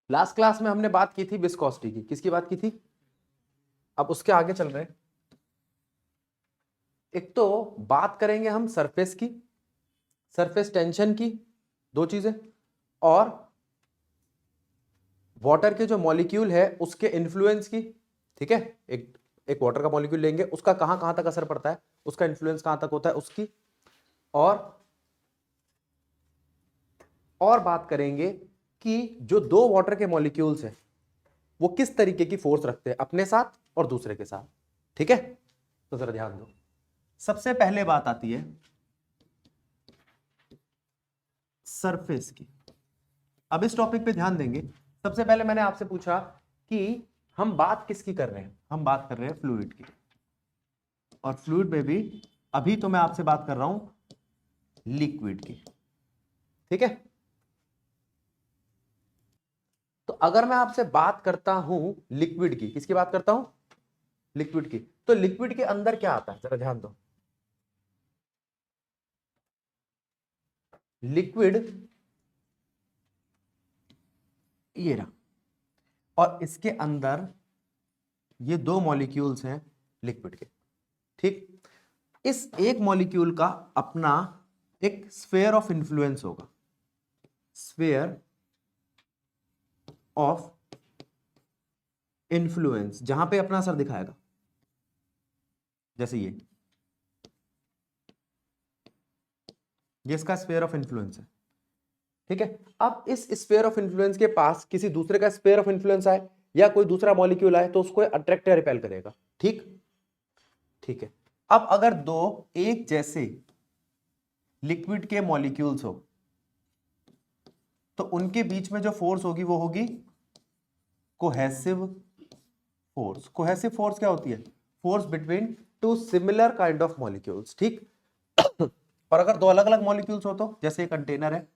Last class में हमने बात की थी विस्कोसिटी की, किसकी बात की थी? अब उसके आगे चल रहे हैं। एक तो बात करेंगे हम सरफेस की, सरफेस टेंशन की, दो चीजें, और वाटर के जो मॉलिक्यूल है उसके इन्फ्लुएंस की। ठीक है, एक वाटर का मॉलिक्यूल लेंगे, उसका कहां कहां तक असर पड़ता है, उसका इन्फ्लुएंस कहां तक होता है उसकी, और बात करेंगे कि जो दो वाटर के मॉलिक्यूल्स हैं वो किस तरीके की फोर्स रखते हैं अपने साथ और दूसरे के साथ। ठीक है, तो जरा ध्यान दो। सबसे पहले बात आती है सरफेस की। अब इस टॉपिक पे ध्यान देंगे। सबसे पहले मैंने आपसे पूछा कि हम बात किसकी कर रहे हैं, हम बात कर रहे हैं फ्लूइड की, और फ्लूइड में भी अभी तो मैं आपसे बात कर रहा हूं लिक्विड की। ठीक है, तो अगर मैं आपसे बात करता हूं लिक्विड की, किसकी बात करता हूं? लिक्विड की। तो लिक्विड के अंदर क्या आता है, जरा ध्यान दो। लिक्विड ये रहा, और इसके अंदर ये दो मॉलिक्यूल्स हैं लिक्विड के। ठीक, इस एक मॉलिक्यूल का अपना एक स्फीयर ऑफ इंफ्लुएंस होगा, स्फीयर ऑफ इंफ्लुएंस, जहां पे अपना असर दिखाएगा, जैसे ये इसका स्फीयर ऑफ इंफ्लुएंस है। ठीक है, अब इस स्फीयर ऑफ इंफ्लुएंस के पास किसी दूसरे का स्फीयर ऑफ इंफ्लुएंस आए या कोई दूसरा मॉलिक्यूल आए तो उसको अट्रैक्ट या रिपेल करेगा। ठीक, ठीक है। अब अगर दो एक जैसे लिक्विड के मॉलिक्यूल्स हो तो उनके बीच में जो फोर्स होगी वो होगी कोहेसिव फोर्स। कोहेसिव फोर्स क्या होती है? Force between two similar kind of molecules. ठीक, और अगर दो अलग अलग मॉलिक्यूल्स हो तो, जैसे एक कंटेनर है,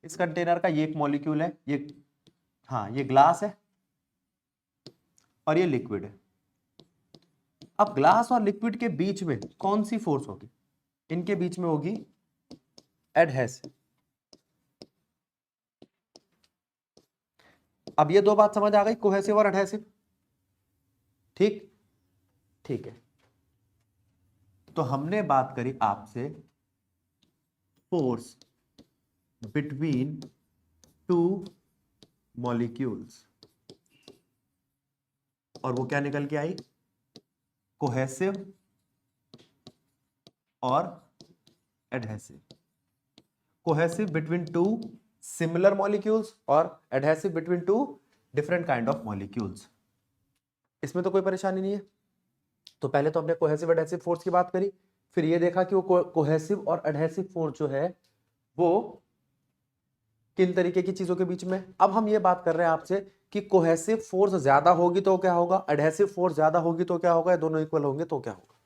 इस कंटेनर का ये एक मॉलिक्यूल है, ये हाँ ये ग्लास है और ये लिक्विड है। अब ग्लास और लिक्विड के बीच में कौन सी फोर्स होगी? इनके बीच में होगी एडहेसिव। अब ये दो बात समझ आ गई, कोहेसिव और एडहेसिव। ठीक, ठीक है। तो हमने बात करी आपसे फोर्स बिटवीन टू मॉलिक्यूल्स, और वो क्या निकल के आई? कोहेसिव और adhesive. Cohesive between two similar molecules और adhesive between two different kind of molecules. इसमें तो कोई परेशानी नहीं है। तो पहले तो हमने कोहेसिव एडहेसिव फोर्स की बात करी, फिर ये देखा कि वो कोहेसिव और एडहेसिव फोर्स जो है वो किन तरीके की चीजों के बीच में। अब हम ये बात कर रहे हैं आपसे कि कोहेसिव फोर्स ज्यादा होगी तो क्या होगा, एडहेसिव फोर्स ज्यादा होगी तो क्या होगा, दोनों इक्वल होंगे तो क्या होगा?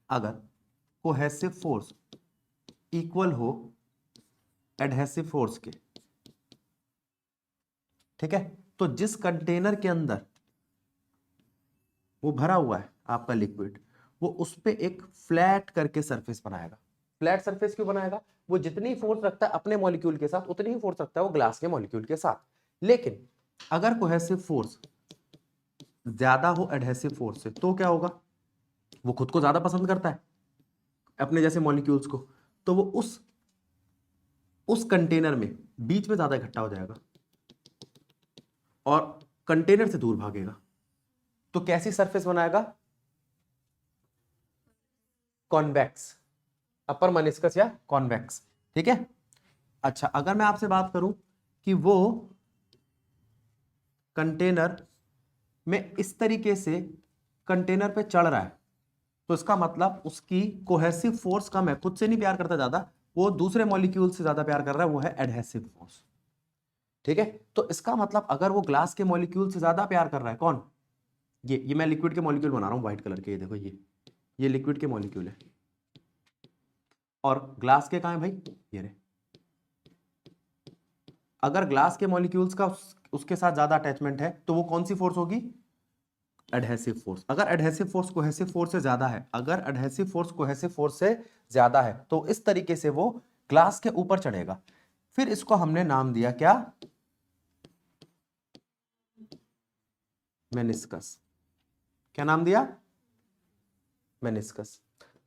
अगर कोहेसिव फोर्स इक्वल हो एडहेसिव फोर्स के, ठीक है, तो जिस कंटेनर के अंदर वो भरा हुआ है आपका लिक्विड, वो उस पे एक फ्लैट करके सरफेस बनाएगा। फ्लैट सरफेस क्यों बनाएगा? वो जितनी फोर्स रखता है अपने मॉलिक्यूल के साथ उतनी ही फोर्स रखता है वो ग्लास के मॉलिक्यूल के साथ। लेकिन अगर कोहेसिव फोर्स ज्यादा हो एडहेसिव फोर्स से तो क्या होगा? वो खुद को ज्यादा पसंद करता है अपने जैसे मॉलिक्यूल्स को, तो वो उस कंटेनर में बीच में ज्यादा इकट्ठा हो जाएगा और कंटेनर से दूर भागेगा। तो कैसी सरफेस बनाएगा? कॉन्वेक्स, अपर मेनिस्कस या कॉन्वेक्स। ठीक है, अच्छा अगर मैं आपसे बात करूं कि वो कंटेनर में इस तरीके से कंटेनर पे चढ़ रहा है, तो इसका मतलब उसकी कोहेसिव फोर्स कम है, खुद से नहीं प्यार करता ज्यादा, वो दूसरे मॉलिक्यूल से ज्यादा प्यार कर रहा है, वो है एडहेसिव फोर्स। ठीक है, तो इसका मतलब अगर वो ग्लास के मॉलिक्यूल से ज्यादा प्यार कर रहा है, कौन? ये मैं लिक्विड के मॉलिक्यूल बना रहा हूं व्हाइट कलर के, ये देखो ये लिक्विड के मॉलिक्यूल है और ग्लास के कहां है भाई? ये रहे। अगर ग्लास के मॉलिक्यूल्स का उसके साथ ज्यादा अटैचमेंट है तो वो कौन सी फोर्स होगी? Adhesive force. अगर एडहेसिव फोर्स कोहेसिव फोर्स से ज्यादा है, अगर एडहेसिव फोर्स कोहेसिव फोर्स से ज्यादा है तो इस तरीके से वो ग्लास के ऊपर चढ़ेगा। फिर इसको हमने नाम दिया क्या? मेनिस्कस। क्या नाम दिया? मेनिस्कस।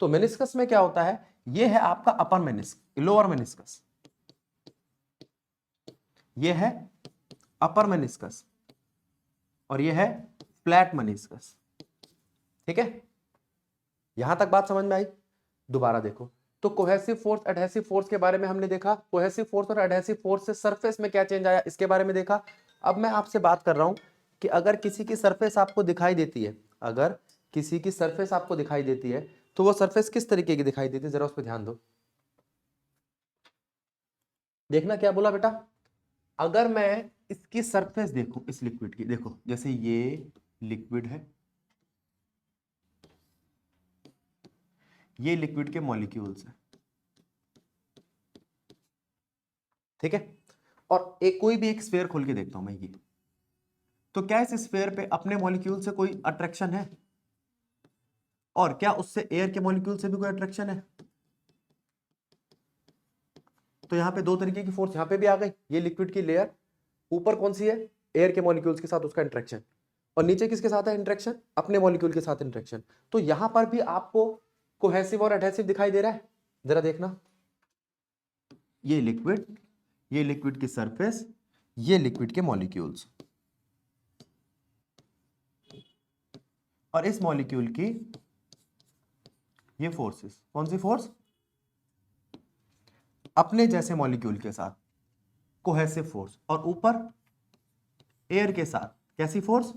तो मेनिस्कस में क्या होता है, ये है आपका अपर मेनिस्कस, लोअर मेनिस्कस, ये है अपर मेनिस्कस और ये है फ्लैट मेनिस्कस। ठीक है, यहां तक बात समझ में आई? दोबारा देखो, तो कोहेसिव फोर्स एडहेसिव फोर्स के बारे में हमने देखा, कोहेसिव फोर्स और एडहेसिव फोर्स से सरफेस में क्या चेंज आया इसके बारे में देखा। अब मैं आपसे बात कर रहा हूं कि अगर किसी की सरफेस आपको दिखाई देती है, अगर किसी की सरफेस आपको दिखाई देती है तो वो सरफेस किस तरीके की दिखाई देती है, जरा उस पर ध्यान दो। देखना क्या बोला बेटा, अगर मैं इसकी सरफेस देखूं इस लिक्विड की, देखो जैसे ये लिक्विड है, ये लिक्विड के मॉलिक्यूल्स हैं, ठीक है, और एक कोई भी एक स्फीयर खोल के देखता हूं मैं ये, तो क्या इस स्फीयर पे अपने मॉलिक्यूल से कोई अट्रैक्शन है? और क्या उससे एयर के मॉलिक्यूल से भी कोई अट्रैक्शन है? तो यहां पे दो तरीके की फोर्स यहां पे भी आ गई, ये लिक्विड की लेयर ऊपर कौन सी है, एयर के मॉलिक्यूल्स के साथ उसका इंट्रैक्शन, और नीचे किसके साथ है इंट्रैक्शन, अपने मॉलिक्यूल के साथ इंट्रैक्शन। तो यहां पर भी आपको कोहेसिव और एडहेसिव दिखाई दे रहा है, जरा देखना, ये लिक्विड की सरफेस, ये लिक्विड के मॉलिक्यूल्स, और इस मॉलिक्यूल की ये फोर्सेस, कौन सी फोर्स, अपने जैसे मॉलिक्यूल के साथ कोहेसिव फोर्स, और ऊपर एयर के साथ कैसी फोर्स,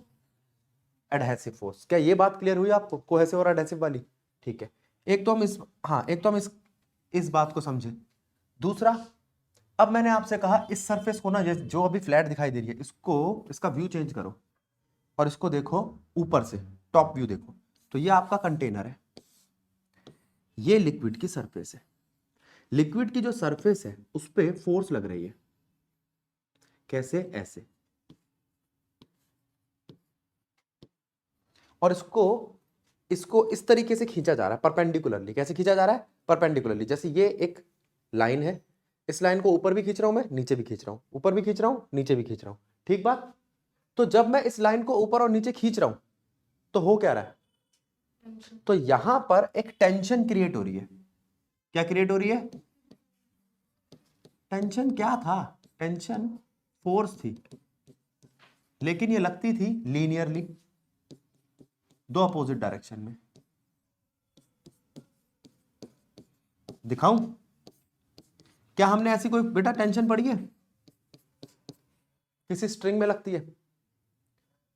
एडहेसिव फोर्स। क्या ये बात क्लियर हुई आपको, कोहेसिव और एडहेसिव वाली? ठीक है, एक तो हम इस बात को समझे। दूसरा, अब मैंने आपसे कहा इस सरफेस को ना, जो अभी फ्लैट दिखाई दे रही है, इसको, इसका व्यू चेंज करो और इसको देखो ऊपर से, टॉप व्यू देखो, तो ये आपका कंटेनर है, ये लिक्विड की सरफेस है, लिक्विड की जो सरफेस है उस पे फोर्स लग रही है, कैसे, ऐसे, और इसको इस तरीके से खींचा जा रहा है परपेंडिकुलरली। कैसे खींचा जा रहा है, परपेंडिकुलरली। जैसे ये एक लाइन है, इस लाइन को ऊपर भी खींच रहा हूं मैं, नीचे भी खींच रहा हूं, ऊपर भी खींच रहा हूं, नीचे भी खींच रहा हूं, ठीक बात। तो जब मैं इस लाइन को ऊपर और नीचे खींच रहा हूं तो हो क्या रहा है, तो यहां पर एक टेंशन क्रिएट हो रही है। क्या क्रिएट हो रही है, टेंशन क्या था, टेंशन फोर्स थी, लेकिन ये लगती थी लीनियरली, दो अपोजिट डायरेक्शन में। दिखाऊं, क्या हमने ऐसी कोई बेटा टेंशन पड़ी है, किसी स्ट्रिंग में लगती है?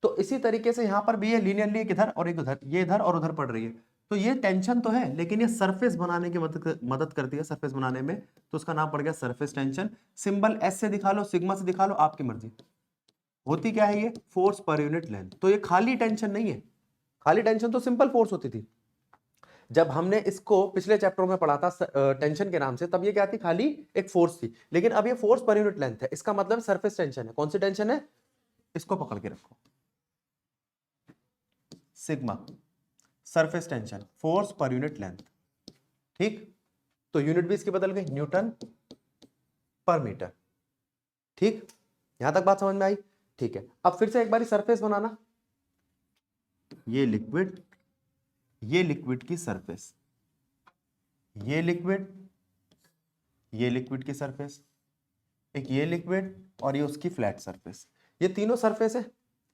तो इसी तरीके से यहां पर भी ये लीनियरली एक इधर और एक उधर, ये इधर और उधर पड़ रही है, तो ये टेंशन तो है, लेकिन ये सरफेस बनाने की मदद करती है, सरफेस बनाने में, तो उसका नाम पड़ गया सरफेस टेंशन। सिंबल एस से दिखा लो, सिग्मा से दिखा लो, आपकी मर्जी। होती क्या है ये, फोर्स पर यूनिट लेंथ। तो ये खाली टेंशन नहीं है, खाली टेंशन तो सिंपल फोर्स होती थी, जब हमने इसको पिछले चैप्टर में पढ़ा था टेंशन के नाम से, तब ये क्या थी, खाली एक फोर्स थी। लेकिन अब ये फोर्स पर यूनिट लेंथ है, इसका मतलब सरफेस टेंशन है। कौन सी टेंशन है, इसको पकड़ के रखो, sigma, surface tension, force per unit length, ठीक। तो यूनिट भी इसकी बदल गई, न्यूटन पर मीटर, ठीक। यहां तक बात समझ में आई? ठीक है, अब फिर से एक बारी सरफेस बनाना, ये लिक्विड की सरफेस, ये लिक्विड की सरफेस, एक ये लिक्विड, और ये उसकी फ्लैट सरफेस, ये तीनों सरफेस है।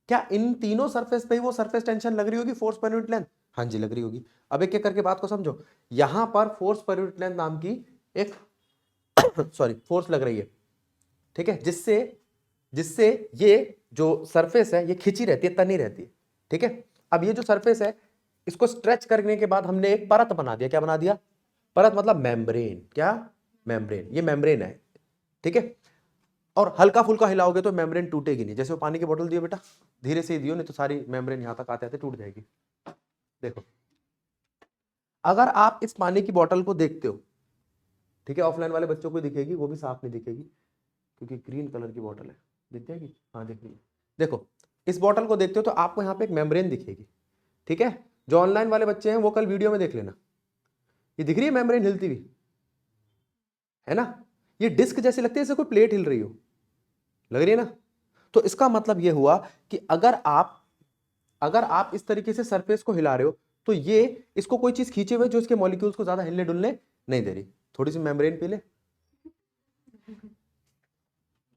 क्या इन तीनों सरफेस पे ही वो सरफेस टेंशन लग रही होगी, फोर्स पर यूनिट लेंथ? हाँ जी, लग रही होगी। अब एक एक करके बात को समझो, यहां पर फोर्स पर यूनिट लेंथ नाम की एक फोर्स लग रही है, ठीक है, जिससे जिससे ये जो सरफेस है ये खिंची रहती है, तनी रहती है, ठीक है। अब ये जो सरफेस है, इसको स्ट्रेच करने के बाद हमने एक परत बना दिया। क्या बना दिया, परत मतलब मेम्ब्रेन। क्या, मेम्ब्रेन, ये मेम्ब्रेन है, ठीक है। और हल्का फुल्का हिलाओगे तो मेम्ब्रेन टूटेगी नहीं। जैसे वो पानी की बोतल दियो बेटा, धीरे से ही दियो, नहीं तो सारी मेम्ब्रेन यहां तक आते आते टूट जाएगी। देखो, अगर आप इस पानी की बोतल को देखते हो, ठीक है, ऑफलाइन वाले बच्चों को दिखेगी, वो भी साफ नहीं दिखेगी क्योंकि ग्रीन कलर की बोतल है, दिख जाएगी, हाँ दिख रही है। देखो, इस बोतल को देखते हो तो आपको यहाँ पे एक मेम्ब्रेन दिखेगी, ठीक है। जो ऑनलाइन वाले बच्चे हैं वो कल वीडियो में देख लेना, ये दिख रही है मेम्ब्रेन हिलती हुई, है ना। ये डिस्क जैसी लगती है, जैसे कोई प्लेट हिल रही हो, लग रही है ना। तो इसका मतलब ये हुआ कि अगर आप अगर आप इस तरीके से सरफेस को हिला रहे हो तो ये इसको कोई चीज खींचे हुए जो इसके मॉलिक्यूल्स को ज्यादा हिलने डुलने नहीं दे रही। थोड़ी सी मेम्ब्रेन पी ले।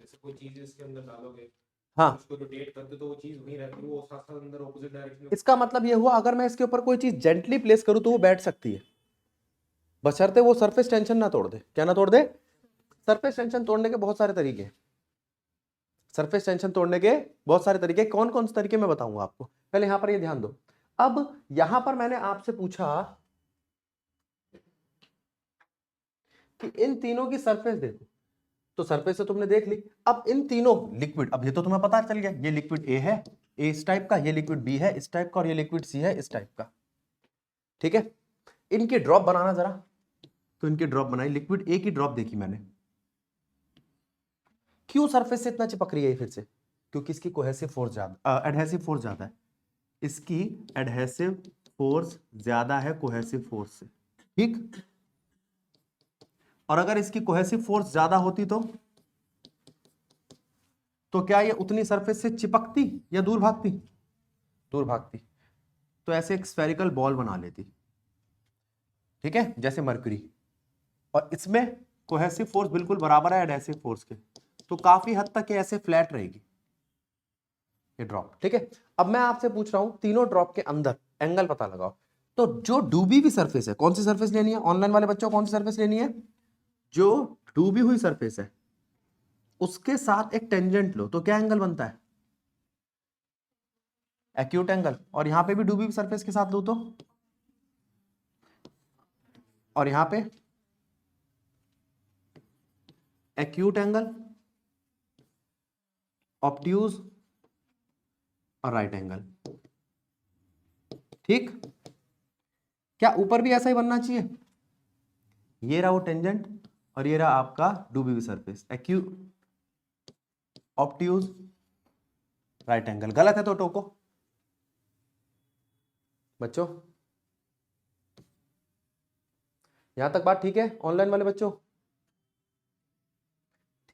जैसे कोई चीज इसके अंदर डालोगे, हाँ, उसको रोटेट करते तो वो चीज वहीं रहती है, वो साथ साथ अंदर ऑपोजिट डायरेक्शन में। इसका मतलब ये हुआ अगर मैं इसके ऊपर कोई चीज जेंटली प्लेस करूं तो वो बैठ सकती है, बशर्ते वो सरफेस टेंशन ना तोड़ दे। क्या ना तोड़ दे? सरफेस टेंशन तोड़ने के बहुत सारे तरीके हैं। सरफेस टेंशन तोड़ने के बहुत सारे तरीके, कौन कौन से तरीके मैं बताऊंगा आपको। पहले यहां पर ये ध्यान दो। अब यहां पर मैंने आपसे पूछा कि इन तीनों की सरफेस देखो, तो सरफेस से तुमने देख ली। अब इन तीनों लिक्विड, अब ये तो तुम्हें पता चल गया, ये लिक्विड ए है, ए इस टाइप का, ये लिक्विड बी है इस टाइप का, और ये लिक्विड सी है इस टाइप का। ठीक है, इनकी ड्रॉप बनाना जरा। तो इनकी ड्रॉप बनाई, लिक्विड ए की ड्रॉप देखी मैंने। क्यों सरफेस से इतना चिपक रही है फिर से? क्योंकि इसकी कोहेसिव फोर्स ज्यादा, एडहेसिव फोर्स ज्यादा है। इसकी एडहेसिव फोर्स ज्यादा है कोहेसिव फोर्स से। ठीक, और अगर इसकी कोहेसिव फोर्स ज्यादा होती तो क्या ये उतनी सरफेस से चिपकती या दूर भागती? दूर भागती। तो ऐसे एक स्फेरिकल बॉल बना लेती, ठीक है, जैसे मरकरी, और इसमें कोहेसिव फोर्स बिल्कुल बराबर है एडहेसिव फोर्स के, तो काफी हद तक ये ऐसे फ्लैट रहेगी ये ड्रॉप। ठीक है, अब मैं आपसे पूछ रहा हूं तीनों ड्रॉप के अंदर एंगल पता लगाओ। तो जो डूबी हुई सरफेस है, कौन सी सरफेस लेनी है ऑनलाइन वाले बच्चों, कौन सी सरफेस लेनी है? जो डूबी हुई सरफेस है उसके साथ एक टेंजेंट लो, तो क्या एंगल बनता है? Acute angle. और यहां पे भी डूबी हुई सरफेस के साथ लो तो, और यहां पे एक्यूट एंगल, ऑब्ट्यूज और राइट एंगल। ठीक, क्या ऊपर भी ऐसा ही बनना चाहिए? ये रहा वो टेंजेंट और ये रहा आपका डूबी हुई surface, acute, obtuse, right angle. गलत है तो टोको बच्चों। यहां तक बात ठीक है ऑनलाइन वाले बच्चों?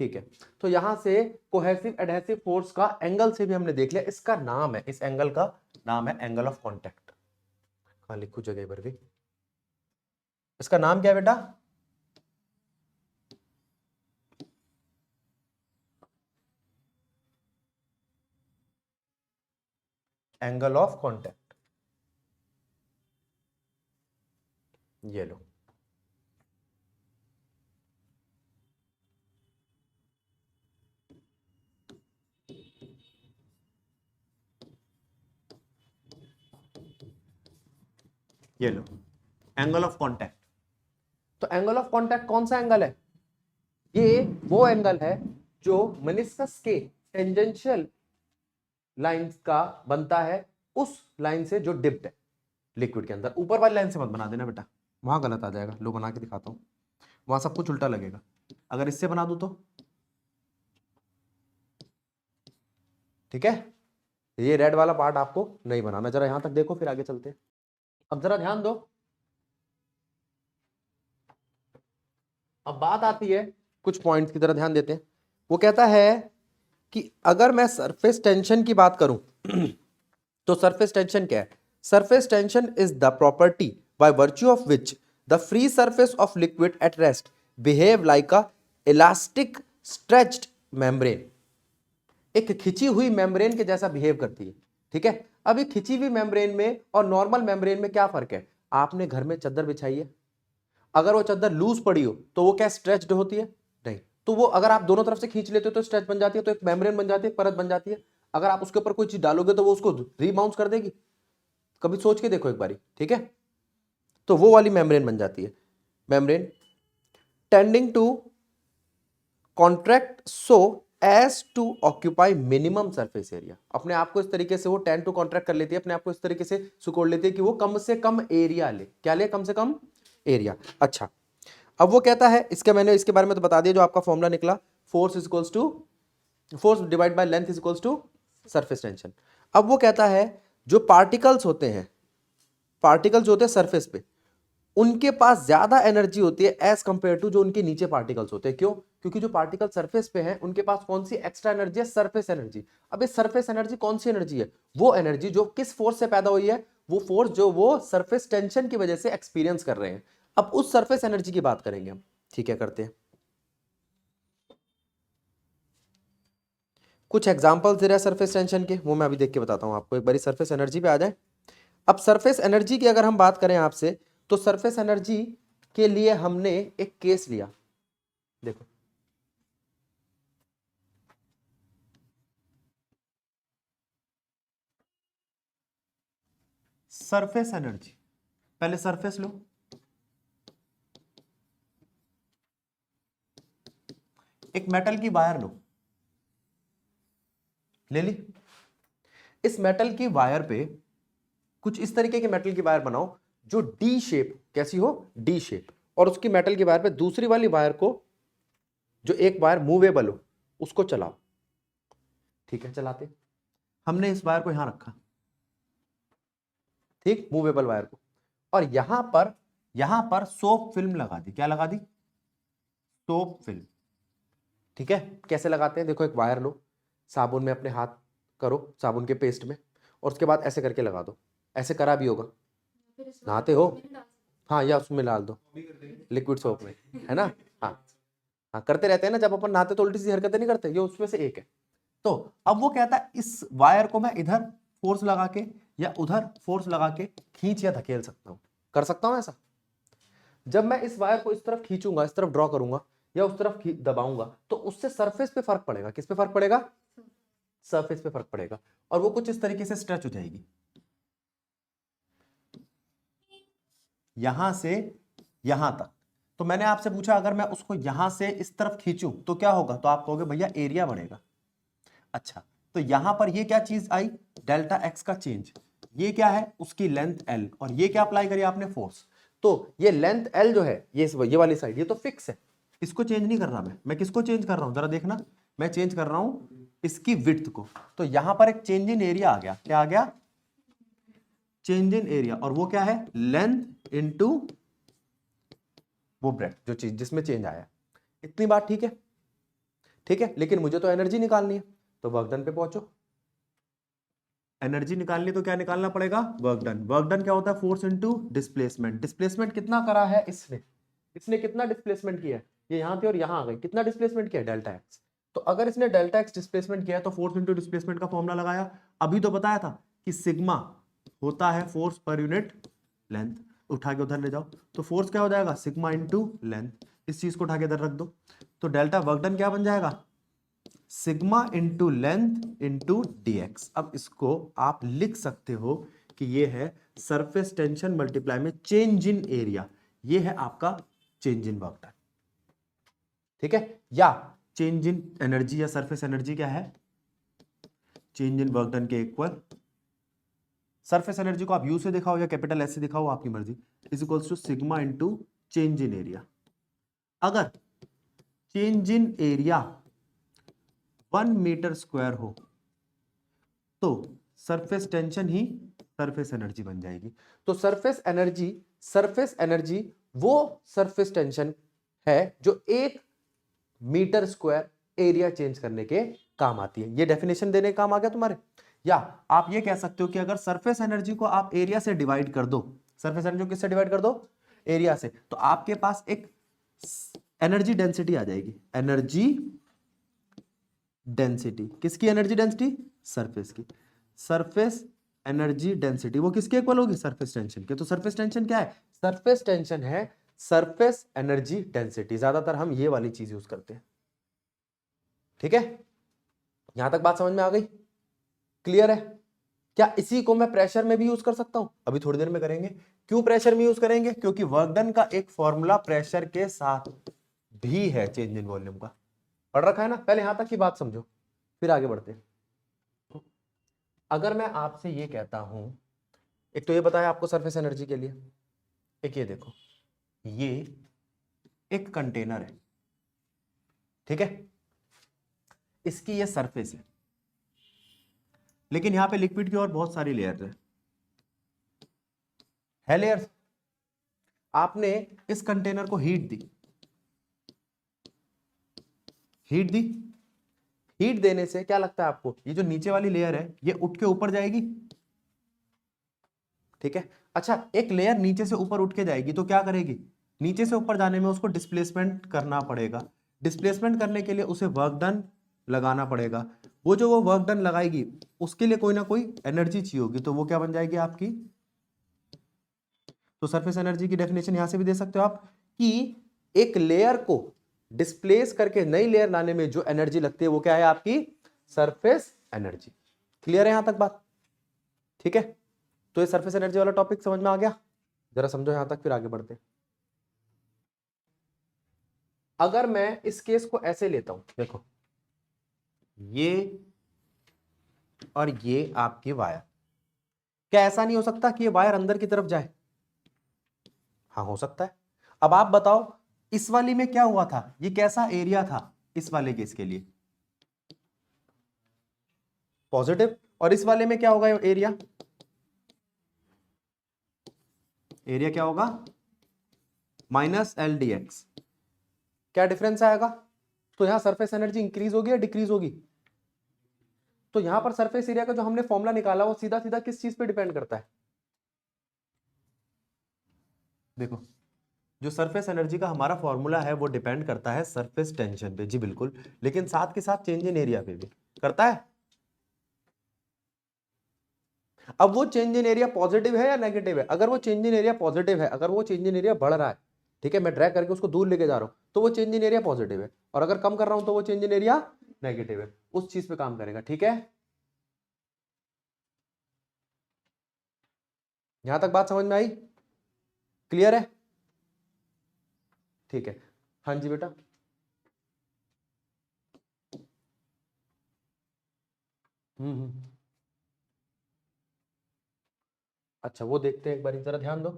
ठीक है, तो यहां से कोहेसिव एडहेसिव फोर्स का एंगल से भी हमने देख लिया, इसका नाम है, इस एंगल का नाम है एंगल ऑफ कांटेक्ट। कहां लिखू जगह पर भी, इसका नाम क्या है बेटा? Angle of contact. ये लो, ये लो एंगल ऑफ कांटेक्ट। तो एंगल ऑफ कांटेक्ट कौन सा एंगल है? ये वो एंगल है जो मेनिस्कस के टेंजेंशियल लाइंस का बनता है उस लाइन से जो डिप्ड है लिक्विड के अंदर। ऊपर वाली लाइन से मत बना देना बेटा, वहां गलत आ जाएगा। लो बना के दिखाता हूं, वहां सब कुछ उल्टा लगेगा। अगर इससे बना दूं तो ठीक है, ये रेड वाला पार्ट आपको नहीं बनाना। जरा यहां तक देखो फिर आगे चलते हैं। अब जरा ध्यान दो, अब बात आती है कुछ पॉइंट्स की तरह, ध्यान देते हैं। वो कहता है कि अगर मैं सरफेस टेंशन की बात करूं तो सरफेस टेंशन क्या है? Surface tension is the property by virtue of which the free surface of liquid at rest behave like a elastic stretched membrane. एक खिंची हुई मेम्ब्रेन के जैसा बिहेव करती है। ठीक है, अब ये खिंची हुई मेम्ब्रेन में और नॉर्मल मेम्ब्रेन में क्या फर्क है? आपने घर में चादर बिछाई है, अगर वो चादर लूज पड़ी हो तो वो क्या स्ट्रेच्ड होती है? नहीं। तो वो अगर आप दोनों तरफ से खींच लेते हो तो स्ट्रेच बन जाती है, तो एक मेम्ब्रेन बन जाती है, परत बन जाती है। अगर आप उसके ऊपर कोई चीज डालोगे तो वो उसको रीबाउंस कर देगी। कभी सोच के देखो एक बारी, ठीक है। तो वो वाली मेम्ब्रेन बन जाती है, membrane tending to contract so as to occupy minimum surface area. अपने आप को इस तरीके से वो टेंड टू कॉन्ट्रैक्ट कर लेती है, अपने आप को इस तरीके से सिकोड़ लेती है कि वो कम से कम एरिया ले। क्या ले? कम से कम एरिया। अच्छा, अब वो कहता है, इसके मैंने इसके बारे में तो बता दिया, जो आपका फॉर्मूला निकला, force is equals to force divide by length is equals to surface tension. अब वो कहता है जो पार्टिकल्स होते हैं, पार्टिकल्स होते हैं सरफेस पे, उनके पास ज्यादा एनर्जी होती है एज कंपेयर टू जो उनके नीचे पार्टिकल्स होते हैं। क्यों? क्योंकि जो पार्टिकल सरफेस पे हैं उनके पास कौन सी एक्स्ट्रा एनर्जी है? Surface energy. अब इस सरफेस एनर्जी कौन सी एनर्जी है? वो एनर्जी जो किस फोर्स से पैदा हुई है? वो फोर्स जो वो सरफेस टेंशन की वजह से एक्सपीरियंस कर रहे हैं। अब उस सरफेस एनर्जी की बात करेंगे हम। ठीक है, करते हैं। कुछ एग्जांपल्स दे रहा है सरफेस टेंशन के, वो मैं अभी देख के बताता हूं आपको। एक बारी सरफेस एनर्जी पे आ जाए। अब सरफेस एनर्जी की अगर हम बात करें आपसे, तो सरफेस एनर्जी के लिए हमने एक केस लिया। देखो, सरफेस एनर्जी, पहले सरफेस लो, एक मेटल की वायर लो, ले ली। इस मेटल की वायर पे कुछ इस तरीके की मेटल की वायर बनाओ जो डी शेप, कैसी हो? D shape. और उसकी मेटल की वायर पे दूसरी वाली वायर को, जो एक वायर मूवेबल हो, उसको चलाओ। ठीक है, चलाते। हमने इस वायर को यहां रखा, ठीक, मूवेबल वायर को, और यहां पर सोप फिल्म लगा दी। क्या लगा दी? Soap film. ठीक है, कैसे लगाते हैं? देखो, एक वायर लो, साबुन में अपने हाथ करो, साबुन के पेस्ट में, और उसके बाद ऐसे करके लगा दो। ऐसे करा भी होगा, नहाते हो? हाँ, या उसमें डाल दो, लिक्विड सोप में, है ना? हाँ हाँ, करते रहते हैं ना, जब अपन नहाते तो उल्टी सी हरकतें नहीं करते, ये उसमें से एक है। तो अब वो कहता है इस वायर को मैं इधर फोर्स लगा के या उधर फोर्स लगा के खींच या धकेल सकता हूं। कर सकता हूं ऐसा? जब मैं इस वायर को इस तरफ खींचूंगा, इस तरफ ड्रॉ करूंगा, या उस तरफ दबाऊंगा, तो उससे सरफेस पे फर्क पड़ेगा। किस पे फर्क पड़ेगा? सरफेस पे फर्क पड़ेगा, और वो कुछ इस तरीके से स्ट्रेच हो जाएगी, यहां से यहां तक। तो मैंने आपसे पूछा, अगर मैं उसको यहां से इस तरफ खींचूं तो क्या होगा? तो आप कहोगे भैया एरिया बढ़ेगा। अच्छा, तो यहां पर ये क्या चीज आई? डेल्टा एक्स का चेंज। ये क्या है? उसकी लेंथ एल, और ये क्या अप्लाई करी आपने? फोर्स। तो ये लेंथ एल जो है, ये वाली साइड, ये तो फिक्स है, इसको चेंज नहीं कर रहा मैं किसको चेंज कर रहा हूं? जरा देखना, मैं चेंज कर रहा हूं इसकी विड्थ को। तो यहां पर एक चेंज इन एरिया आ गया। क्या आ गया? Change in area. और वो क्या है? लेंथ इनटू वो ब्रेथ, जो चीज जिसमें चेंज आया। इतनी बात ठीक है? ठीक है, लेकिन मुझे तो एनर्जी निकालनी है, तो वर्क डन पे पहुंचो। एनर्जी निकालनी तो क्या निकालना पड़ेगा? Work done. वर्क डन क्या होता है? Force into displacement. डिस्प्लेसमेंट कितना करा है इसने कितना डिस्प्लेसमेंट किया है? ये यहां थे और यहां आ गए, कितना डिस्प्लेसमेंट किया है? Delta x. तो अगर इसने डेल्टा एक्स डिस्प्लेसमेंट किया है, तो फोर्स इनटू डिस्प्लेसमेंट का फॉर्मूला लगाया। अभी तो बताया था कि सिग्मा होता है फोर्स पर यूनिट लेंथ। उठा के उधर ले जाओ, तो फोर्स क्या हो जाएगा? Sigma into length. इस चीज को उठा के इधर रख दो, तो डेल्टा वर्क डन क्या बन जाएगा? Sigma into length into dx। अब इसको आप लिख सकते हो कि ये है सरफेस टेंशन मल्टीप्लाई में चेंज इन एरिया। ये है आपका चेंज इन वर्क डन। ठीक है, या चेंज इन एनर्जी या सरफेस एनर्जी क्या है? चेंज इन वर्क डन के इक्वल, सरफेस एनर्जी को आप यू से दिखाओ या कैपिटल एस से दिखाओ, आपकी मर्जी, is equals to sigma into change in area. अगर change in area 1 metre square हो, तो सरफेस टेंशन ही सरफेस एनर्जी बन जाएगी। तो सरफेस एनर्जी वो सरफेस टेंशन है जो 1 मीटर स्क्वायर एरिया चेंज करने के काम आती है। ये डेफिनेशन देने का काम आ गया तुम्हारे। या आप ये कह सकते हो कि अगर सरफेस एनर्जी को आप एरिया से डिवाइड कर दो, सरफेस एनर्जी को किससे डिवाइड कर दो? एरिया से, तो आपके पास एक एनर्जी डेंसिटी आ जाएगी। एनर्जी डेंसिटी किसकी? एनर्जी डेंसिटी सरफेस की। सरफेस एनर्जी डेंसिटी वो किसके इक्वल होगी? सरफेस टेंशन के। तो सरफेस टेंशन क्या है? सरफेस टेंशन है सरफेस एनर्जी डेंसिटी। ज्यादातर हम ये वाली चीज यूज करते हैं। ठीक है, यहां तक बात समझ में आ गई? क्लियर है? क्या इसी को मैं प्रेशर में भी यूज कर सकता हूं? अभी थोड़ी देर में करेंगे। क्यों प्रेशर में यूज करेंगे? क्योंकि वर्क डन का एक फॉर्मूला प्रेशर के साथ भी है चेंज इन वॉल्यूम का। पढ़ रखा है ना? पहले यहां तक की बात समझो, फिर आगे बढ़ते हैं। अगर मैं आपसे ये कहता हूं, एक तो ये बताया आपको सरफेस एनर्जी के लिए, एक ये देखो, ये एक कंटेनर है, ठीक है, इसकी ये सरफेस लेकिन यहां पे लिक्विड की और बहुत सारी लेयर्स है लेयर्स। आपने इस कंटेनर को हीट दी, हीट दी, हीट देने से क्या लगता है आपको, ये जो नीचे वाली लेयर है ये उठ के ऊपर जाएगी, ठीक है। अच्छा, एक लेयर नीचे से ऊपर उठ के जाएगी तो क्या करेगी, नीचे से ऊपर जाने में उसको डिस्प्लेसमेंट करना पड़ेगा, डिस्प्लेसमेंट करने के लिए उसे वर्क डन लगाना पड़ेगा, वो वर्क डन लगाएगी उसके लिए कोई ना कोई एनर्जी चाहिए होगी, तो वो क्या बन जाएगी आपकी, तो सरफेस एनर्जी की डेफिनेशन यहां से भी दे सकते हो आप कि एक लेयर को डिस्प्लेस करके नई लेयर लाने में जो एनर्जी लगती है वो क्या है आपकी, सरफेस एनर्जी। क्लियर है यहां तक बात, ठीक है। तो ये सरफेस एनर्जी वाला टॉपिक समझ में आ गया, जरा समझो यहां तक फिर आगे बढ़ते। अगर मैं इस केस को ऐसे लेता हूं, देखो ये और ये आपकी वायर, क्या ऐसा नहीं हो सकता कि ये वायर अंदर की तरफ जाए, हाँ हो सकता है। अब आप बताओ इस वाली में क्या हुआ था, ये कैसा एरिया था इस वाले केस के लिए, पॉजिटिव, और इस वाले में क्या होगा एरिया, एरिया क्या होगा माइनस एल डी एक्स, क्या डिफरेंस आएगा, तो यहां सरफेस एनर्जी इंक्रीज होगी या डिक्रीज होगी, तो यहां पर सरफेस एरिया का जो हमने फॉर्मूला निकाला वो सीधा सीधा किस चीज पे डिपेंड करता है, देखो जो सरफेस एनर्जी का हमारा फॉर्मूला है वो डिपेंड करता है सरफेस टेंशन पे, जी बिल्कुल, लेकिन साथ के साथ चेंज इन एरिया पे भी करता है। अब वो चेंज इन एरिया पॉजिटिव है या नेगेटिव है, अगर वो चेंज इन एरिया पॉजिटिव है, अगर वो चेंज इन एरिया बढ़ रहा है, ठीक है, मैं ड्रैग करके उसको दूर लेके जा रहा हूं तो वो चेंज इन एरिया पॉजिटिव है, और अगर कम कर रहा हूं तो वो चेंज इन एरिया नेगेटिव है, उस चीज पे काम करेगा, ठीक है। यहां तक बात समझ में आई, क्लियर है, ठीक है। हाँ जी बेटा, हम्म, अच्छा वो देखते हैं एक बार, जरा ध्यान दो।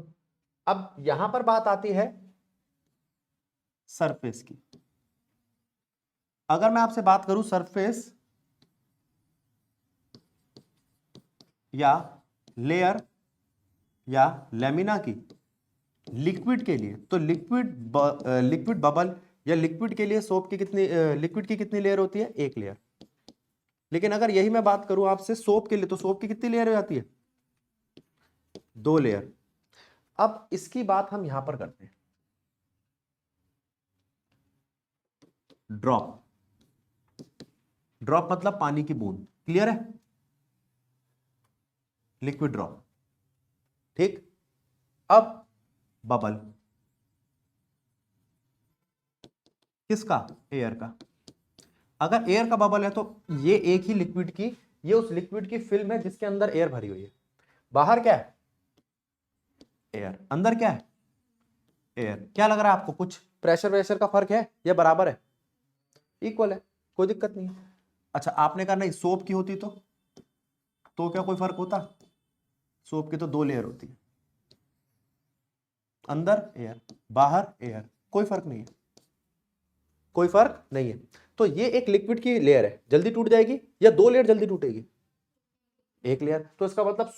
अब यहां पर बात आती है सरफेस की, अगर मैं आपसे बात करूं सरफेस या लेयर या लेमिना की लिक्विड के लिए, तो लिक्विड बबल या लिक्विड के लिए सोप की कितनी लिक्विड की कितनी लेयर होती है, एक लेयर। लेकिन अगर यही मैं बात करूं आपसे सोप के लिए, तो सोप की कितनी लेयर हो जाती है, दो लेयर। अब इसकी बात हम यहां पर करते हैं, ड्रॉप, ड्रॉप मतलब पानी की बूंद, क्लियर है, लिक्विड ड्रॉप, ठीक। अब बबल किसका, एयर का, अगर एयर का बबल है तो ये एक ही लिक्विड की, ये उस लिक्विड की फिल्म है जिसके अंदर एयर भरी हुई है, बाहर क्या है एयर, अंदर क्या है एयर, क्या लग रहा है आपको, कुछ प्रेशर वेशर का फर्क है या बराबर है, इक्वल है, कोई दिक्कत नहीं है। अच्छा आपने कहा नहीं सोप की होती तो क्या कोई फर्क होता, सोप की तो दो लेयर होती है, अंदर एयर बाहर एयर, कोई फर्क नहीं है, कोई फर्क नहीं है। तो ये एक लिक्विड की लेयर है, जल्दी टूट जाएगी या दो लेयर जल्दी टूटेगी, एक लेयर, तो इसका मतलब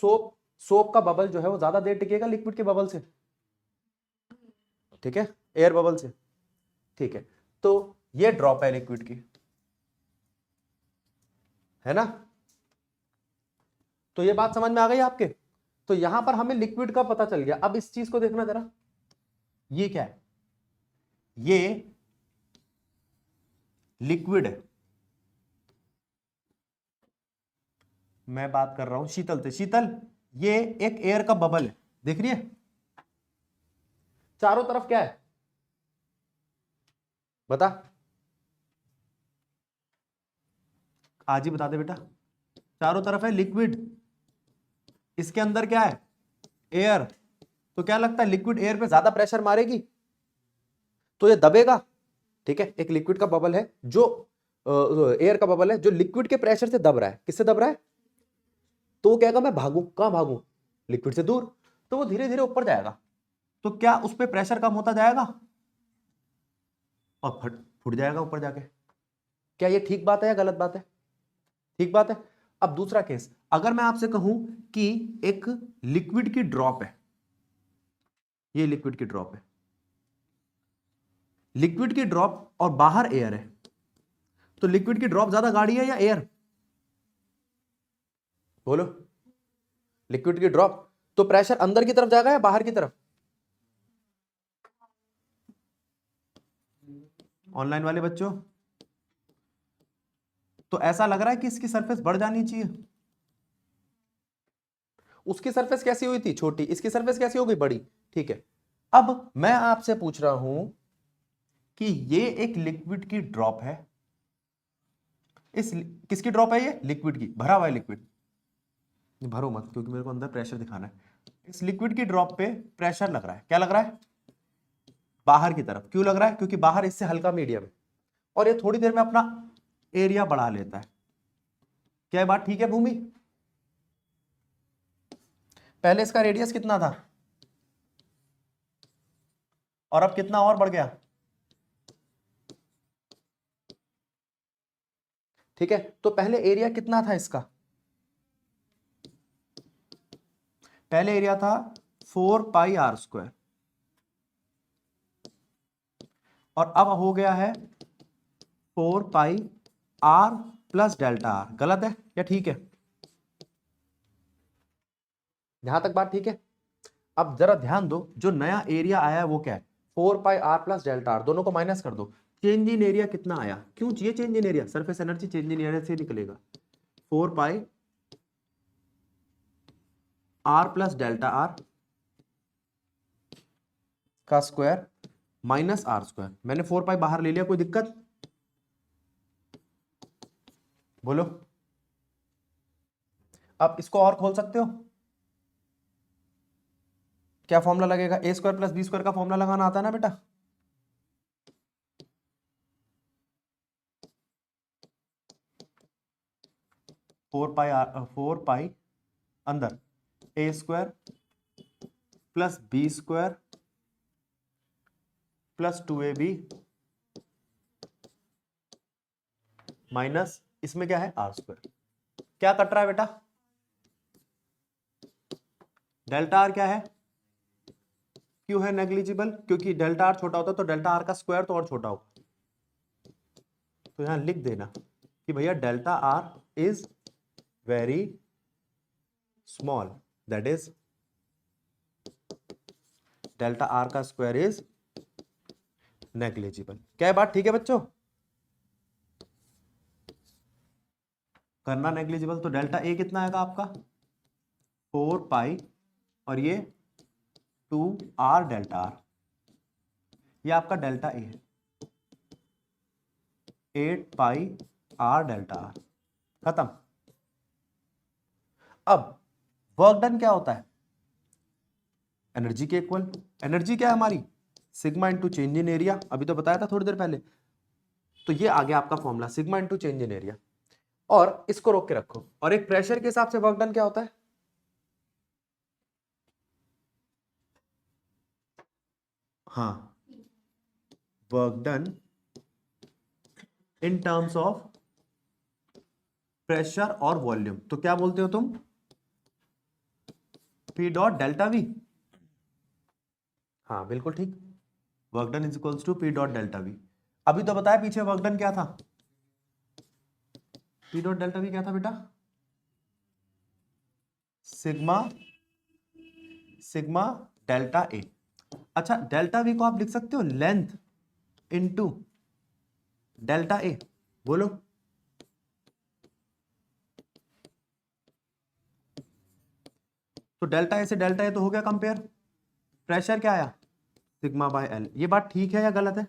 सोप का बबल जो है वो ज्यादा देर टिकेगा लिक्विड के बबल से, ठीक है, एयर बबल से, ठीक है। तो ये ड्रॉप है लिक्विड की, है ना, तो ये बात समझ में आ गई आपके। तो यहां पर हमें लिक्विड का पता चल गया, अब इस चीज को देखना जरा, ये क्या है, ये लिक्विड है, मैं बात कर रहा हूं शीतल से, शीतल ये एक एयर का बबल है, देख रही है, चारों तरफ क्या है बता, आज ही बता दे बेटा, चारों तरफ है लिक्विड, इसके अंदर क्या है एयर, तो क्या लगता है लिक्विड एयर पे ज्यादा प्रेशर मारेगी तो ये दबेगा, ठीक है। एक लिक्विड का बबल है जो एयर का बबल है जो लिक्विड के प्रेशर से दब रहा है, किससे दब रहा है, तो वो कहेगा मैं भागूं, कहां भागूं, लिक्विड से दूर, तो वो धीरे धीरे ऊपर जाएगा, तो क्या उस पर प्रेशर कम होता जाएगा और फट फुट जाएगा ऊपर जाके, क्या ये ठीक बात है या गलत बात है, ठीक बात है। अब दूसरा केस, अगर मैं आपसे कहूं कि एक लिक्विड की ड्रॉप है, ये लिक्विड की ड्रॉप है, लिक्विड की ड्रॉप और बाहर एयर है, तो लिक्विड की ड्रॉप ज्यादा गाढ़ी है या एयर? बोलो, लिक्विड की ड्रॉप। तो प्रेशर अंदर की तरफ जाएगा या बाहर की तरफ? ऑनलाइन वाले बच्चों, तो ऐसा लग रहा है कि इसकी सरफेस बढ़ जानी चाहिए। उसकी सरफेस कैसी हुई थी? छोटी। इसकी सरफेस कैसी हो गई? बड़ी। ठीक है, अब मैं आपसे पूछ रहा हूं कि ये एक लिक्विड की ड्रॉप है, इस किसकी ड्रॉप है? ये लिक्विड की, भरा हुआ है लिक्विड, भरो मत क्योंकि मेरे को अंदर प्रेशर दिखाना है। इस लिक्विड की ड्रॉप पे प्रेशर लग रहा है, क्या लग रहा है? बाहर की तरफ। क्यों लग रहा है? क्योंकि बाहर इससे हल्का मीडियम है और ये थोड़ी देर में अपना एरिया बढ़ा लेता है। क्या ये बात ठीक है भूमि? पहले इसका रेडियस कितना था और अब कितना और बढ़ गया? ठीक है, तो पहले एरिया कितना था इसका? पहले एरिया था 4πr², और अब हो गया है 4πr + Δr। गलत है या ठीक है? यहां तक बात ठीक है? अब जरा ध्यान दो, जो नया एरिया आया है वो क्या है? 4πr + Δr, दोनों को माइनस कर दो। चेंज इन एरिया कितना आया? क्यों चाहिए change in area? Surface energy change in area से निकलेगा, 4πr + Δr का स्क्वायर -r²। मैंने 4π बाहर ले लिया, कोई दिक्कत? बोलो, अब इसको और खोल सकते हो? क्या फॉर्मूला लगेगा? a² + b² का फॉर्मूला लगाना आता है ना बेटा? फोर पाई अंदर a² + b² + 2ab माइनस इसमें क्या है? r²। क्या कट रहा है बेटा? डेल्टा आर क्या है? क्यों है नेग्लिजिबल? क्योंकि डेल्टा आर छोटा होता तो डेल्टा आर का स्क्वायर तो और छोटा होगा। तो यहां लिख देना कि भैया delta R is very small, that is delta R का स्क्वायर इज नेग्लिजिबल। क्या बात ठीक है बच्चों? करना नेग्लिजिबल, तो डेल्टा ए कितना आएगा आपका? 4π और ये 2r डेल्टा आर, ये आपका डेल्टा ए है, 8πr डेल्टा आर। खत्म। अब वर्क डन क्या होता है? एनर्जी के इक्वल। एनर्जी क्या है हमारी? Sigma into change in area, अभी तो बताया था थोड़ी देर पहले। तो ये आ गया आपका formula, sigma into change in area. और इसको रोक के रखो, और एक प्रेशर के हिसाब से वर्क डन क्या होता है? हाँ, work done in terms of pressure और वॉल्यूम। तो क्या बोलते हो तुम? P dot delta V. हाँ बिल्कुल ठीक, work done is equals to P dot delta V. अभी तो बताया पीछे वर्क डन क्या था? P डॉट डेल्टा वी क्या था बेटा? Sigma sigma delta A. अच्छा, डेल्टा वी को आप लिख सकते हो लेंथ इनटू डेल्टा ए। बोलो, तो डेल्टा ए से डेल्टा ए तो हो गया कंपेयर। प्रेशर क्या आया? Sigma by L. ये बात ठीक है या गलत है?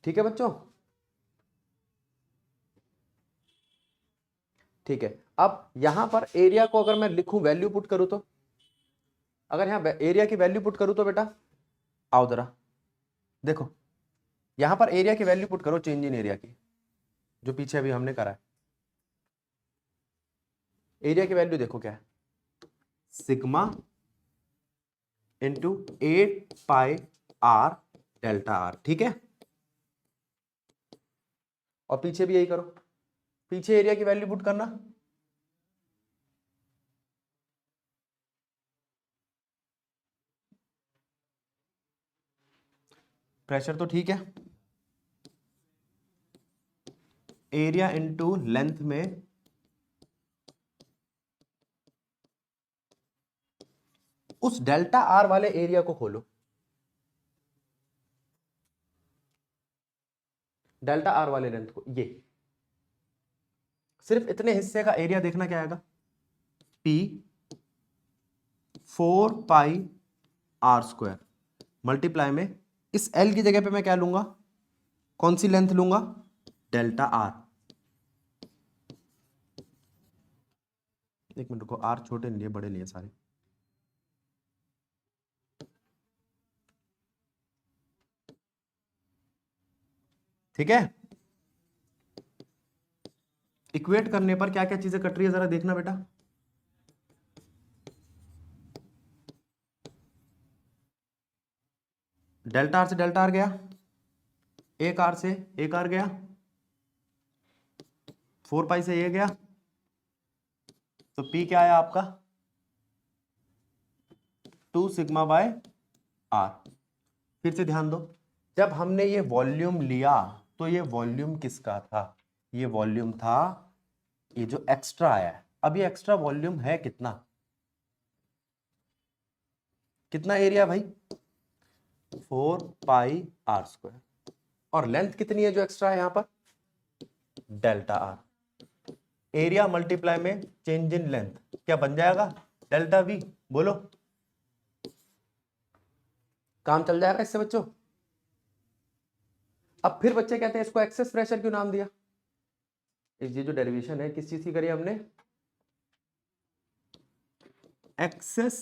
ठीक है बच्चों? ठीक है, अब यहां पर एरिया को अगर मैं लिखूं, वैल्यू पुट करूं तो, अगर यहां एरिया की वैल्यू पुट करूं तो बेटा आओ जरा देखो, यहां पर एरिया की वैल्यू पुट करो, चेंज इन एरिया की, जो पीछे अभी हमने करा है। एरिया की वैल्यू देखो क्या है? Sigma into 8πr delta R. ठीक है, और पीछे भी यही करो, पीछे एरिया की वैल्यू पुट करना, प्रेशर तो ठीक है, एरिया इनटू लेंथ में उस डेल्टा आर वाले एरिया को खोलो, डेल्टा आर वाले लेंथ को, ये सिर्फ इतने हिस्से का एरिया देखना क्या आएगा, P 4 pi r square multiply में इस L की जगह पे मैं क्या लूंगा, कौन सी लेंथ लूंगा, डेल्टा आर। एक मिनट को, आर छोटे लिए बड़े लिए सारे, ठीक है। इक्वेट करने पर क्या क्या चीजें कट रही है जरा देखना बेटा, डेल्टा आर से डेल्टा आर गया, एक आर से एक आर गया, 4 पाई से ये गया, तो P क्या आया आपका 2 सिग्मा बाय आर। फिर से ध्यान दो, जब हमने ये वॉल्यूम लिया तो ये वॉल्यूम किसका था, ये वॉल्यूम था ये जो एक्स्ट्रा आया है। अब ये एक्स्ट्रा वॉल्यूम है कितना, कितना एरिया भाई 4 पाई आर स्क्वायर, और लेंथ कितनी है जो एक्स्ट्रा है यहां पर, डेल्टा आर। एरिया मल्टीप्लाई में चेंज इन लेंथ क्या बन जाएगा, डेल्टा वी। बोलो काम चल जाएगा इससे बच्चों। अब फिर बच्चे कहते हैं इसको एक्सेस प्रेशर क्यों नाम दिया, ये जो डेरिवेशन है किस चीज की करी हमने, excess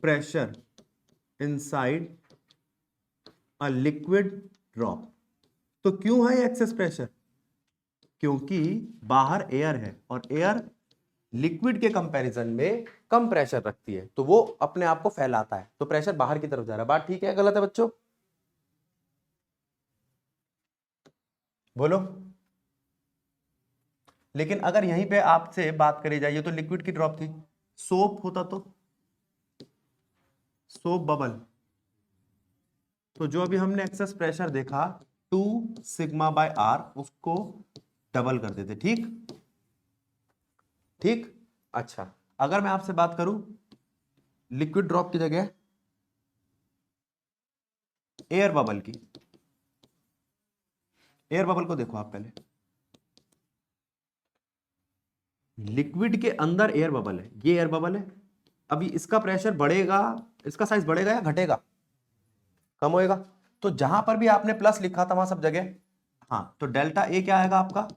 pressure inside a liquid drop. तो क्यों है एक्सेस प्रेशर, क्योंकि बाहर एयर है और एयर लिक्विड के कंपैरिजन में कम प्रेशर रखती है, तो वो अपने आप को फैलाता है, तो प्रेशर बाहर की तरफ जा रहा है। बात ठीक है गलत है बच्चों, बोलो। लेकिन अगर यहीं पे आपसे बात करी जाए, ये तो लिक्विड की ड्रॉप थी, सोप होता तो सोप बबल, तो जो अभी हमने एक्सेस प्रेशर देखा 2 सिग्मा बाय आर, उसको डबल कर देते, ठीक ठीक। अच्छा अगर मैं आपसे बात करूं लिक्विड ड्रॉप की जगह एयर बबल की, एयर बबल को देखो आप पहले, लिक्विड के अंदर एयर बबल है, ये एयर बबल है। अभी इसका प्रेशर बढ़ेगा, इसका साइज बढ़ेगा या घटेगा, कम होएगा। तो जहां पर भी आपने प्लस लिखा था वहां सब जगह, हाँ, तो डेल्टा ए क्या आएगा आपका,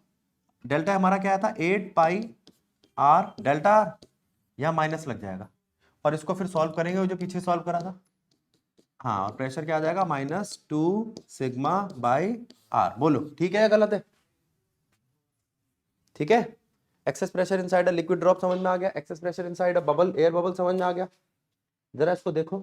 डेल्टा हमारा क्या आया था 8 पाई आर डेल्टा आर, यहां माइनस लग जाएगा, और इसको फिर सॉल्व करेंगे वो जो पीछे सॉल्व करा था, हाँ, और प्रेशर क्या आ जाएगा -2 सिग्मा बाई आर। बोलो ठीक है या गलत है, ठीक है। Excess pressure inside a liquid drop समझ में आ गया, excess pressure inside a bubble air bubble समझ में आ गया। जरा इसको देखो,